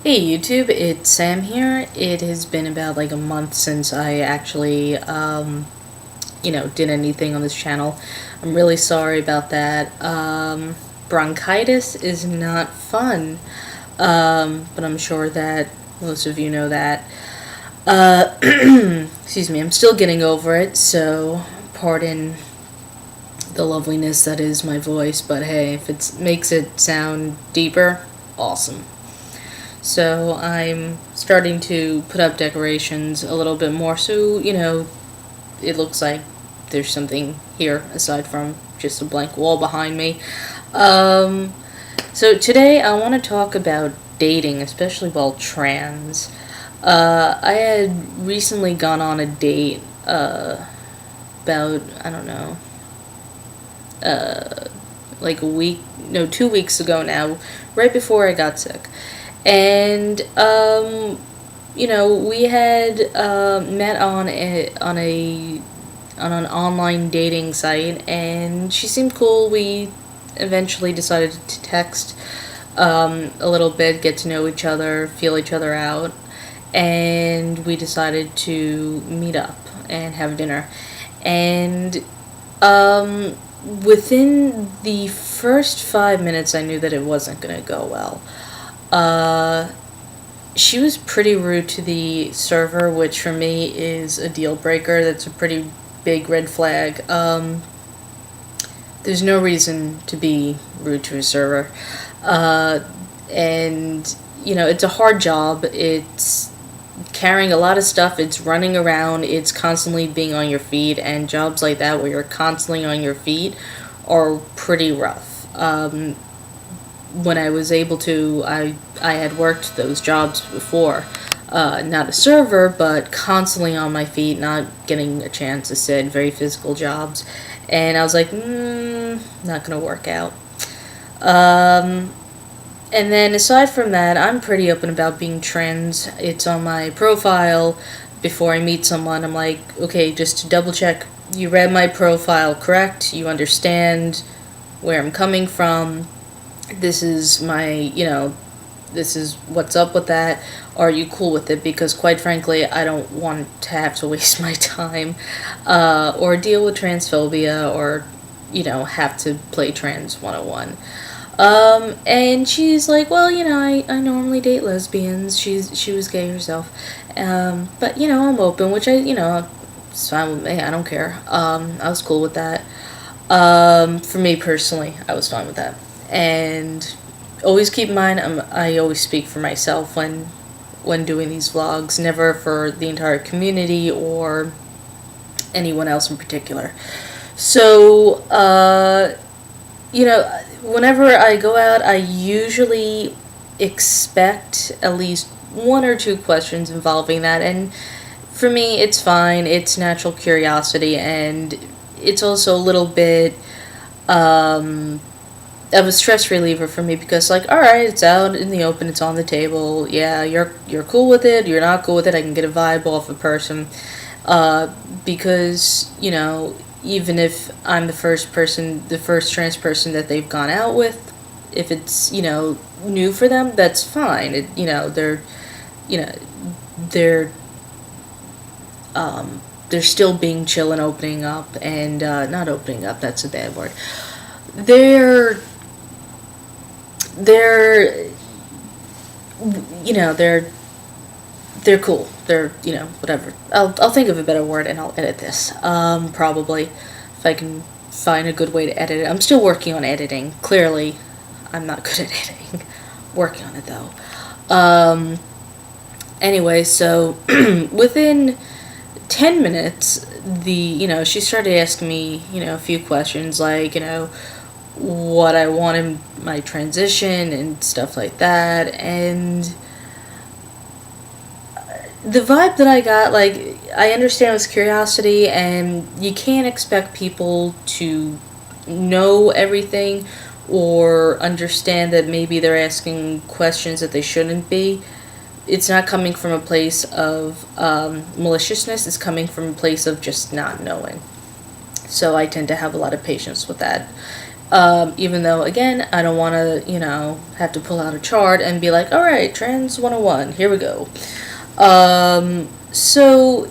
Hey YouTube, it's Sam here. It has been about like a month since I actually, did anything on this channel. I'm really sorry about that. Bronchitis is not fun, but I'm sure that most of you know that. Excuse me, I'm still getting over it, so pardon the loveliness that is my voice, but hey, if it makes it sound deeper, awesome. So I'm starting to put up decorations a little bit more so, it looks like there's something here aside from just a blank wall behind me. Um, so today I want to talk about dating, especially while trans. I had recently gone on a date about, I don't know, like a week, no, 2 weeks ago now, right before I got sick. And we had met on an online dating site, and she seemed cool. We eventually decided to text a little bit, get to know each other, feel each other out, and we decided to meet up and have dinner. And within the first 5 minutes, I knew that it wasn't going to go well. Uh, she was pretty rude to the server, which for me is a deal breaker. That's a pretty big red flag. There's no reason to be rude to a server. And, it's a hard job. It's carrying a lot of stuff, it's running around, it's constantly being on your feet, and jobs like that where you're constantly on your feet are pretty rough. When I was able to, I had worked those jobs before. Not a server, but constantly on my feet, not getting a chance to sit, very physical jobs. And I was like, not gonna work out. And then aside from that, I'm pretty open about being trans. It's on my profile. Before I meet someone, I'm like, okay, just to double check, you read my profile correct? You understand where I'm coming from? This is this is what's up with that. Are you cool with it? Because quite frankly, I don't want to have to waste my time or deal with transphobia or, have to play trans 101. And she's like, well, I normally date lesbians. She was gay herself. But, I'm open, which it's fine with me. I don't care. I was cool with that. For me personally, I was fine with that. And always keep in mind, I always speak for myself when doing these vlogs, never for the entire community or anyone else in particular. So, whenever I go out, I usually expect at least one or two questions involving that, and for me, it's fine. It's natural curiosity, and it's also a little bit of a stress reliever for me because, like, all right, it's out in the open, it's on the table. Yeah, you're cool with it. You're not cool with it. I can get a vibe off a person, because even if I'm the first trans person that they've gone out with, if it's new for them, that's fine. You know they're they're still being chill and opening up and not opening up. That's a bad word. They're they're they're cool. They're whatever. I'll think of a better word and I'll edit this. Probably if I can find a good way to edit it. I'm still working on editing. Clearly, I'm not good at editing. Working on it though. Anyway, so within 10 minutes, she started asking me a few questions like what I want in my transition and stuff like that, and the vibe that I got, like, I understand it was curiosity, and you can't expect people to know everything or understand that maybe they're asking questions that they shouldn't be. It's not coming from a place of maliciousness, it's coming from a place of just not knowing. So I tend to have a lot of patience with that. Even though, again, I don't want to, have to pull out a chart and be like, all right, trans 101, here we go. So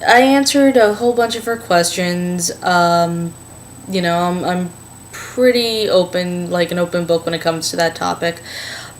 I answered a whole bunch of her questions. I'm pretty open, like an open book when it comes to that topic.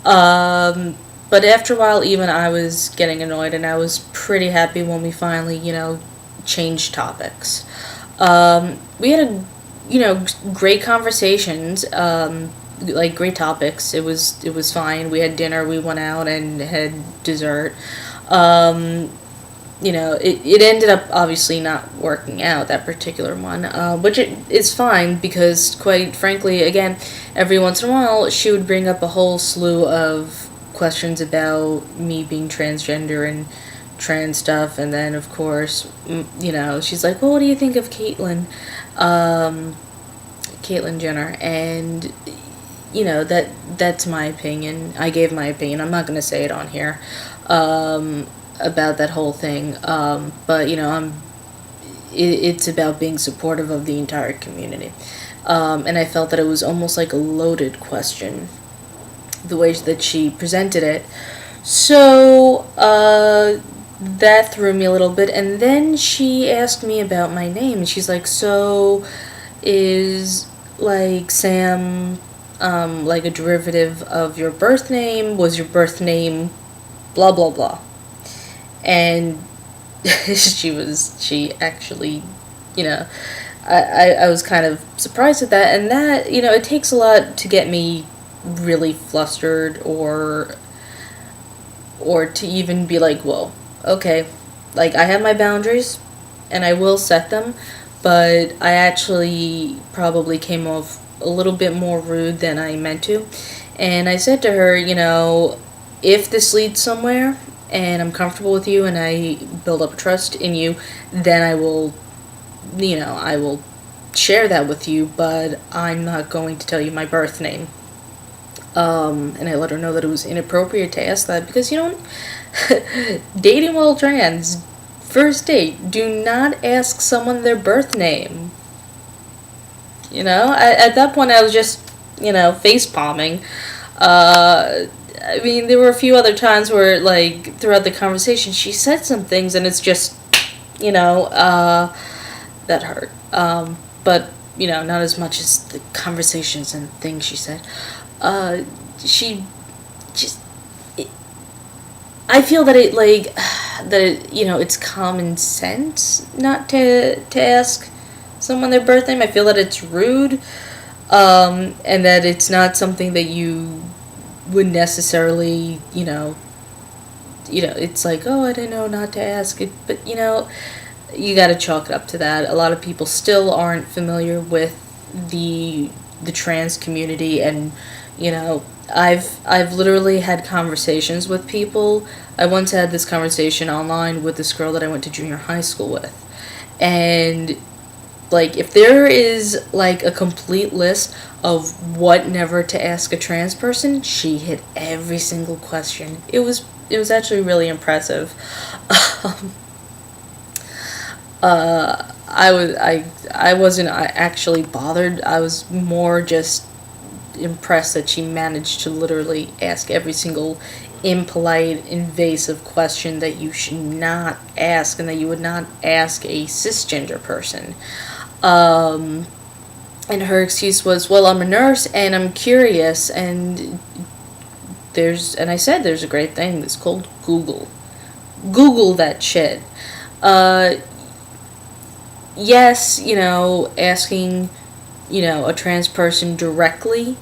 But after a while, even I was getting annoyed, and I was pretty happy when we finally, changed topics. We had great conversations, like great topics. It was fine. We had dinner, we went out and had dessert. Um, it ended up obviously not working out, that particular one, which it is fine because, quite frankly, again, every once in a while she would bring up a whole slew of questions about me being transgender and trans stuff, and then of course, she's like, well, what do you think of Caitlyn Jenner? And that's my opinion. I gave my opinion. I'm not going to say it on here. About that whole thing. But it's about being supportive of the entire community. And I felt that it was almost like a loaded question, the way that she presented it. So that threw me a little bit. And then she asked me about my name. And she's like, so is like Sam like a derivative of your birth name? Was your birth name blah blah blah? And she actually, I was kind of surprised at that. And that, it takes a lot to get me really flustered, or to even be like, whoa, okay, like I have my boundaries and I will set them, but I actually probably came off a little bit more rude than I meant to. And I said to her, if this leads somewhere and I'm comfortable with you and I build up trust in you, then I will share that with you, but I'm not going to tell you my birth name. And I let her know that it was inappropriate to ask that because, dating while trans, first date, do not ask someone their birth name. At that point I was just, face palming. I mean, there were a few other times where, like, throughout the conversation, she said some things, and it's just, that hurt. But, not as much as the conversations and things she said. She just, I feel that it, like, that it, it's common sense not to ask someone their birth name. I feel that it's rude, and that it's not something that you would necessarily, it's like, oh, I didn't know not to ask it, but you gotta chalk it up to that. A lot of people still aren't familiar with the trans community, and I've literally had conversations with people. I once had this conversation online with this girl that I went to junior high school with, and like, if there is like a complete list of what never to ask a trans person, she hit every single question. It was actually really impressive. I wasn't actually bothered. I was more just impressed that she managed to literally ask every single impolite, invasive question that you should not ask and that you would not ask a cisgender person. And her excuse was, well, I'm a nurse and I'm curious, and I said there's a great thing that's called Google. Google that shit. Yes, asking, a trans person directly,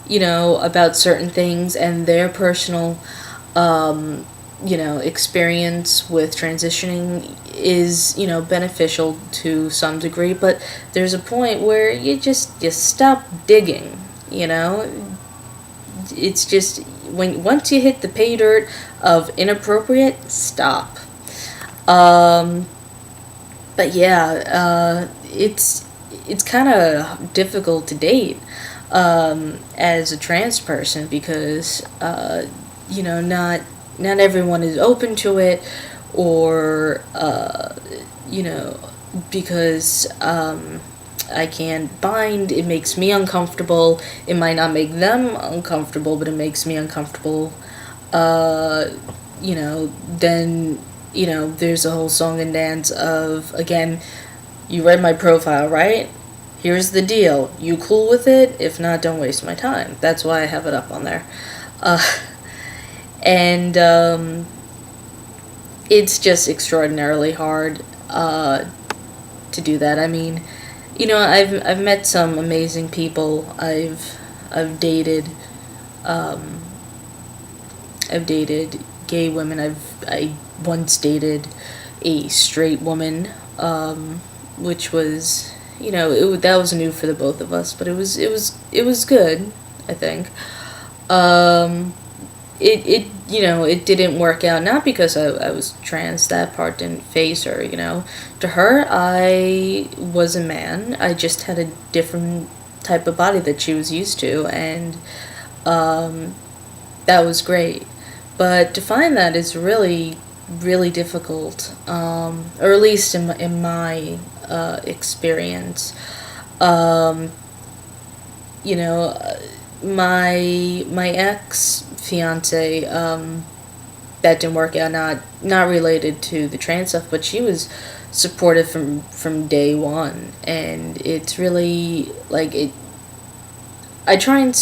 about certain things and their personal, experience with transitioning is, beneficial to some degree, but there's a point where you stop digging, It's just, once you hit the pay dirt of inappropriate, stop. But yeah, it's kind of difficult to date, as a trans person because, not everyone is open to it, or, because, I can't bind. It makes me uncomfortable. It might not make them uncomfortable, but it makes me uncomfortable. Then, there's a whole song and dance of, again, you read my profile, right? Here's the deal. You cool with it? If not, don't waste my time. That's why I have it up on there. Uh, and it's just extraordinarily hard to do that. I mean, I've met some amazing people. I've dated um, I've dated gay women. I once dated a straight woman, which was, that was new for the both of us, but it was good, I think. Um, it didn't work out, not because I was trans. That part didn't phase her. To her, I was a man. I just had a different type of body that she was used to, and um, that was great. But to find that is really, really difficult, or at least in my experience. Um, you know, uh, my ex fiance, that didn't work out. Not related to the trans stuff, but she was supportive from day one, and it's really like it. I try and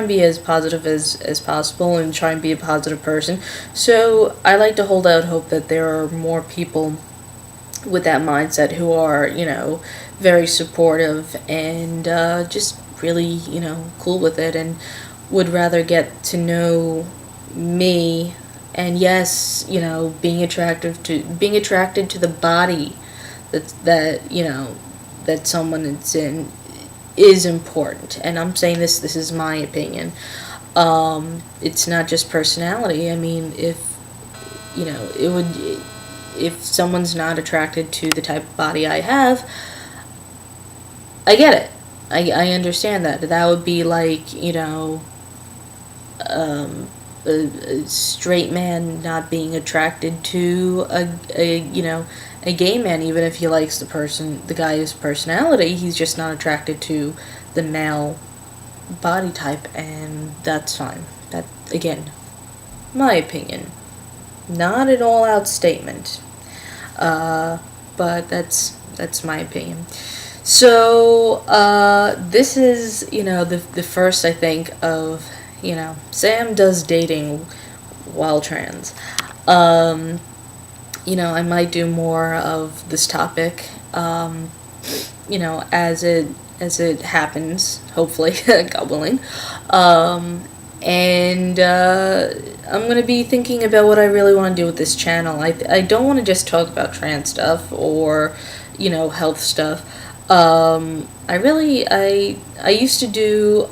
be as positive as possible and try and be a positive person. So I like to hold out hope that there are more people with that mindset who are, very supportive and just really, cool with it, and would rather get to know me. And yes, being attracted to the body that someone is in is important. And I'm saying this is my opinion. It's not just personality. I mean, it would if someone's not attracted to the type of body I have, I get it. I understand that. That would be like, a straight man not being attracted to a gay man, even if he likes the guy's personality. He's just not attracted to the male body type, and that's fine. That, again, my opinion, not an all out statement. But that's my opinion. So this is, the first, I think, of, Sam does dating while trans. I might do more of this topic, as it happens, hopefully, God willing. And I'm gonna be thinking about what I really want to do with this channel. I don't want to just talk about trans stuff or, health stuff. I used to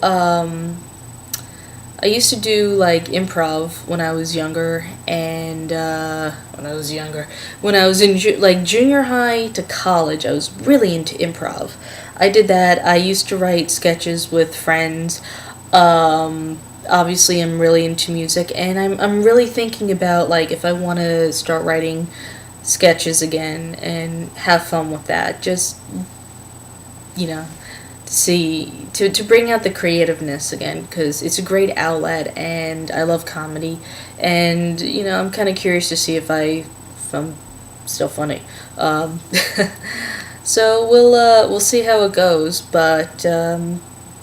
do like improv when I was younger, and when I was in like junior high to college, I was really into improv. I did that. I used to write sketches with friends. Obviously, I'm really into music, and I'm really thinking about, like, if I want to start writing sketches again and have fun with that. Just, to bring out the creativeness again, because it's a great outlet, and I love comedy, and I'm kind of curious to see if I'm still funny. So we'll see how it goes, but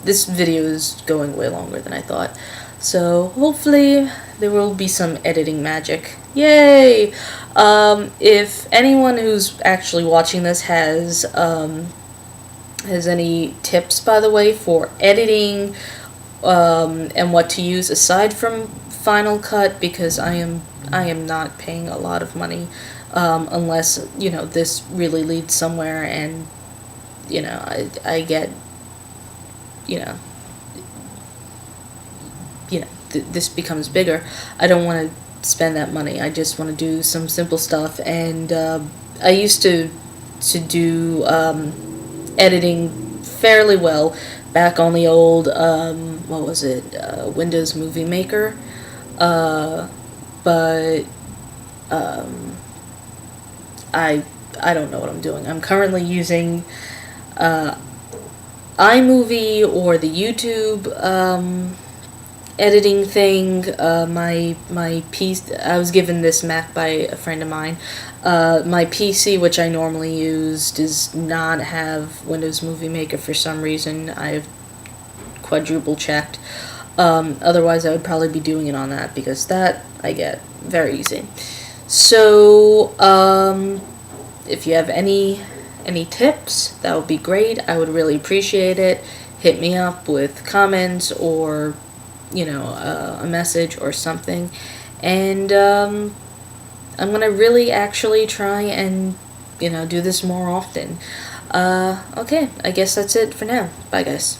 this video is going way longer than I thought, so hopefully there will be some editing magic. Yay! If anyone who's actually watching this has any tips, by the way, for editing, and what to use aside from Final Cut, because I am not paying a lot of money, unless this really leads somewhere, and I get this becomes bigger. I don't want to spend that money. I just want to do some simple stuff, and I used to do editing fairly well back on the old, what was it, Windows Movie Maker, but I don't know what I'm doing. I'm currently using iMovie or the YouTube editing thing. My PC, I was given this Mac by a friend of mine. My PC, which I normally use, does not have Windows Movie Maker for some reason. I've quadruple checked. Otherwise, I would probably be doing it on that because that I get very easy. So, if you have any tips, that would be great. I would really appreciate it. Hit me up with comments or a message or something, and I'm gonna really actually try and do this more often. Okay, I guess that's it for now. Bye, guys.